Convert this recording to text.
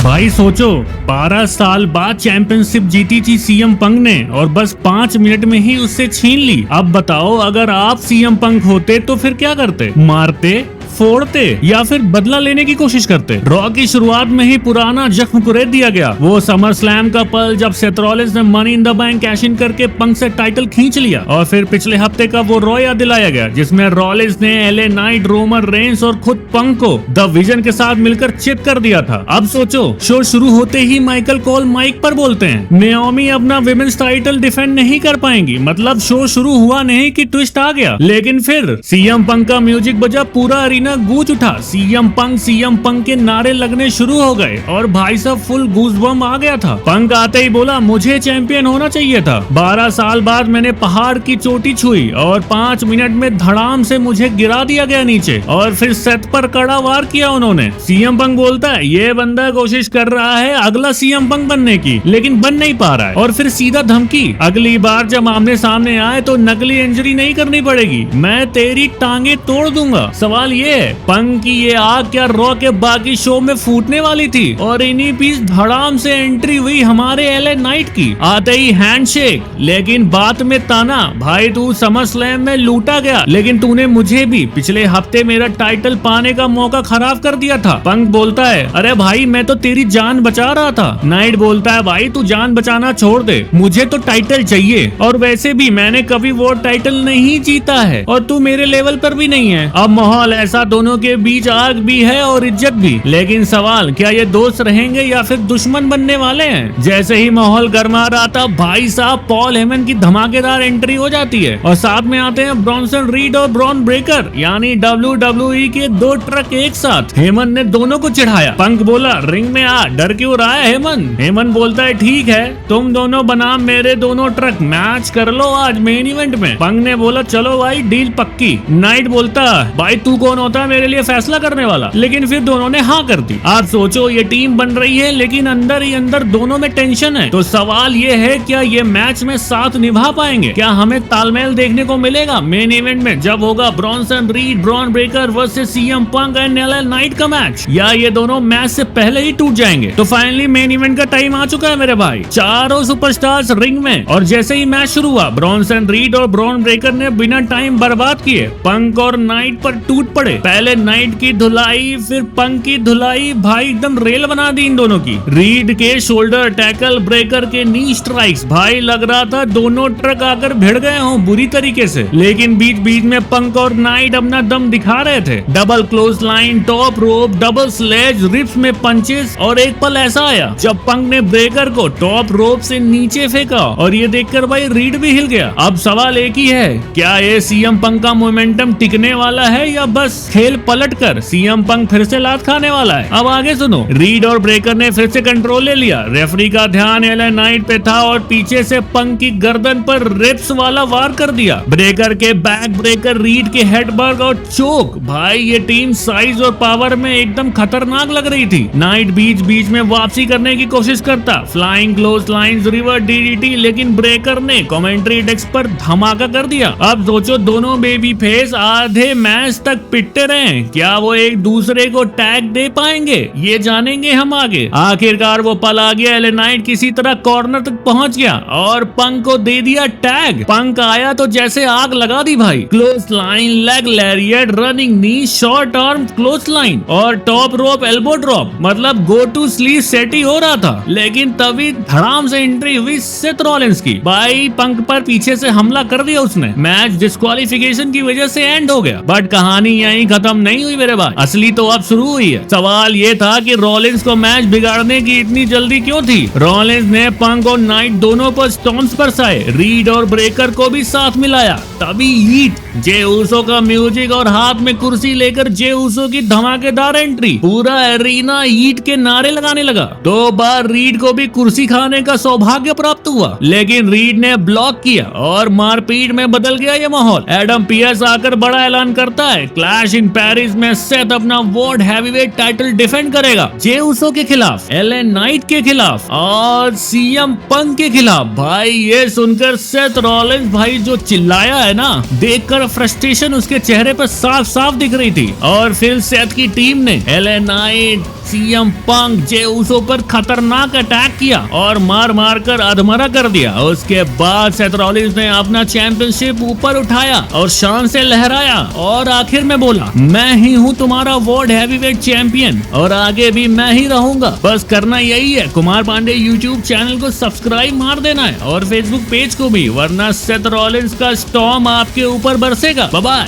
भाई सोचो, 12 साल बाद चैंपियनशिप जीती थी सीएम पंक ने और बस 5 मिनट में ही उससे छीन ली। अब बताओ, अगर आप सीएम पंक होते तो फिर क्या करते? मारते, फोड़ते या फिर बदला लेने की कोशिश करते? रॉ की शुरुआत में ही पुराना जख्म कुरेद दिया गया। वो समर स्लैम का पल जब सेथ रॉलिंस ने money in the bank cash in करके पंक से टाइटल खींच लिया, और फिर पिछले हफ्ते का वो रॉ याद दिलाया गया जिसमें रॉलिंस ने एलए नाइट, रोमन रेंस और खुद पंक को द विजन के साथ मिलकर चित कर दिया था। अब सोचो, शो शुरू होते ही माइकल कोल माइक पर बोलते हैं नाओमी अपना विमेंस टाइटल डिफेंड नहीं कर पाएंगी। मतलब शो शुरू हुआ नहीं कि ट्विस्ट आ गया, लेकिन फिर सीएम पंक का म्यूजिक बजा, पूरा अरीना गूंज उठा। सीएम पंक के नारे लगने शुरू हो गए और भाई साहब फुल गूज़बम्प आ गया था। पंक आते ही बोला, मुझे चैंपियन होना चाहिए था। 12 साल बाद मैंने पहाड़ की चोटी छुई और 5 मिनट में धड़ाम से मुझे गिरा दिया गया नीचे, और फिर सेथ पर कड़ा वार किया उन्होंने। सीएम पंक बोलता है, ये बंदा कोशिश कर रहा है अगला सीएम पंक बनने की, लेकिन बन नहीं पा रहा है। और फिर सीधा धमकी, अगली बार जब आमने सामने आए तो नकली इंजरी नहीं करनी पड़ेगी, मैं तेरी टांगे तोड़ दूंगा। सवाल ये है, पंक की ये आग क्या रॉ के बाकी शो में फूटने वाली थी? और इन्हीं बीच धड़ाम से एंट्री हुई हमारे एलए नाइट की। आते ही हैंडशेक, लेकिन बात में ताना, भाई तू समर स्लैम में लूटा गया, लेकिन तूने मुझे भी पिछले हफ्ते मेरा टाइटल पाने का मौका खराब कर दिया था। पंक बोलता है, अरे भाई मैं तो तेरी जान बचा रहा था। नाइट बोलता है, भाई तू जान बचाना छोड़ दे, मुझे तो टाइटल चाहिए, और वैसे भी मैंने कभी वो टाइटल नहीं जीता है और तू मेरे लेवल पर भी नहीं है। अब माहौल ऐसा, दोनों के बीच आग भी है और इज्जत भी, लेकिन सवाल, क्या ये दोस्त रहेंगे या फिर दुश्मन बनने वाले हैं? जैसे ही माहौल गर्मा रहा था, भाई साहब पॉल हेमन की धमाकेदार एंट्री हो जाती है और साथ में आते हैं ब्रॉन्सन रीड और ब्रॉन ब्रेकर, यानी WWE के 2 ट्रक एक साथ। हेमन ने दोनों को चिढ़ाया। पंक बोला, रिंग में आ, डर क्यों रहा है हेमन? हेमन बोलता है, ठीक है, तुम दोनों बनाम मेरे दोनों ट्रक, मैच कर लो आज मेन इवेंट में। पंक ने बोला, चलो भाई डील पक्की। नाइट बोलता, भाई तू कौन होता है मेरे लिए फैसला करने वाला? लेकिन फिर दोनों ने हाँ कर दी। आप सोचो, ये टीम बन रही है लेकिन अंदर ही अंदर दोनों में टेंशन है। तो सवाल ये है, क्या ये मैच में साथ निभा पाएंगे? क्या हमें तालमेल देखने को मिलेगा मेन इवेंट में जब होगा Bronson read, Bron Breakker versus CM Punk and LA night का मैच, या ये दोनों मैच से पहले ही टूट जाएंगे? तो फाइनली मेन इवेंट का टाइम आ चुका है मेरे भाई। चारों सुपरस्टार्स रिंग में, और जैसे ही मैच शुरू हुआ, ब्रॉन्सन रीड और ब्रॉन ब्रेकर ने बिना टाइम बर्बाद किए पंक और नाइट पर टूट पड़े। पहले नाइट की धुलाई, फिर पंक की धुलाई, भाई एकदम रेल बना दी इन दोनों की। रीड के शोल्डर टैकल, ब्रेकर के नी स्ट्राइक्स, भाई लग रहा था दोनों ट्रक आकर भिड़ गए हों बुरी तरीके से। लेकिन बीच बीच में पंक और नाइट अपना दम दिखा रहे थे। Double clothesline, top rope, double sledge, ribs में पंचेस, और एक पल ऐसा आया जब पंक ने ब्रेकर को टॉप रोप से नीचे फेंका, और ये देखकर भाई रीड भी हिल गया। अब सवाल एक ही है, क्या ये सीएम पंक का मोमेंटम टिकने वाला है या बस खेल पलटकर सीएम पंक फिर से लात खाने वाला है? अब आगे सुनो। रीड और ब्रेकर ने फिर से कंट्रोल ले लिया। रेफरी का ध्यान एलए नाइट पे था और पीछे से पंक की गर्दन पर रिप्स वाला वार कर दिया। ब्रेकर के बैक ब्रेकर, रीड के हेडबर्ग और चोक, भाई ये टीम साइज और पावर में एकदम खतरनाक लग रही थी। नाइट बीच बीच में वापसी करने की कोशिश करता, flying close lines, river DDT, लेकिन ब्रेकर ने कमेंट्री डेस्क पर धमाका कर दिया। अब सोचो, दोनों बेबी फेस आधे मैच तक पिटते रहे, क्या वो एक दूसरे को टैग दे पाएंगे? ये जानेंगे हम आगे। आखिरकार वो पल आ गया, एलए नाइट किसी तरह कॉर्नर तक पहुंच गया और पंक को दे दिया टैग। पंक आया तो जैसे आग लगा दी भाई। क्लोज लाइन, लेग लैरिएट, रनिंग नी, शॉर्ट आर्म क्लोज लाइन और टॉप रोप एल्बो ड्रॉप, मतलब गो टू स्लीप सेट ही हो रहा था। लेकिन तभी धड़ाम से एंट्री हुई सेथ रॉलिंस की। भाई पंक पर पीछे से हमला कर दिया उसने। मैच डिस्क्वालिफिकेशन की वजह से एंड हो गया, बट कहानी यहीं खत्म नहीं हुई मेरे भाई, असली तो अब शुरू हुई है। सवाल ये था कि रॉलिंस को मैच बिगाड़ने की इतनी जल्दी क्यों थी? रॉलिंस ने पंक और नाइट दोनों पर स्टॉम्प्स बरसाए, रीड और ब्रेकर को भी साथ मिलाया। तभी हीट, जे ऊसो का म्यूजिक और हाथ में कुर्सी लेकर जे ऊसो की धमाकेदार एंट्री। पूरा एरीना हीट के नारे लगाने लगा। 2 बार रीड को भी कुर्सी खाने का सौभाग्य प्राप्त हुआ, लेकिन रीड ने ब्लॉक किया और मारपीट में बदल गया ये माहौल। एडम पियर्स आकर बड़ा ऐलान करता है, क्लैश इन पेरिस में सेथ अपना वर्ल्ड हैवीवेट टाइटल डिफेंड करेगा, जे ऊसो के खिलाफ, एलए नाइट के खिलाफ और सीएम पंक के खिलाफ। भाई ये सुनकर सेथ रॉलिंस भाई जो चिल्लाया है ना, देखकर फ्रस्ट्रेशन उसके चेहरे पर साफ साफ दिख रही थी। और फिर सेथ की टीम ने एलए नाइट, सीएम पंक जे उसो पर खतरनाक अटैक किया और मार मार कर अधमरा कर दिया। उसके बाद सेथ रॉलिंस ने अपना चैंपियनशिप ऊपर उठाया और शान से लहराया और आखिर में बोला, मैं ही हूँ तुम्हारा वर्ल्ड हैवीवेट चैंपियन और आगे भी मैं ही रहूंगा। बस करना यही है, कुमार पांडे यूट्यूब चैनल को सब्सक्राइब मार देना है और फेसबुक पेज को भी, वरना सेथ रॉलिंस का स्टॉर्म आपके ऊपर बरसेगा। Bye bye.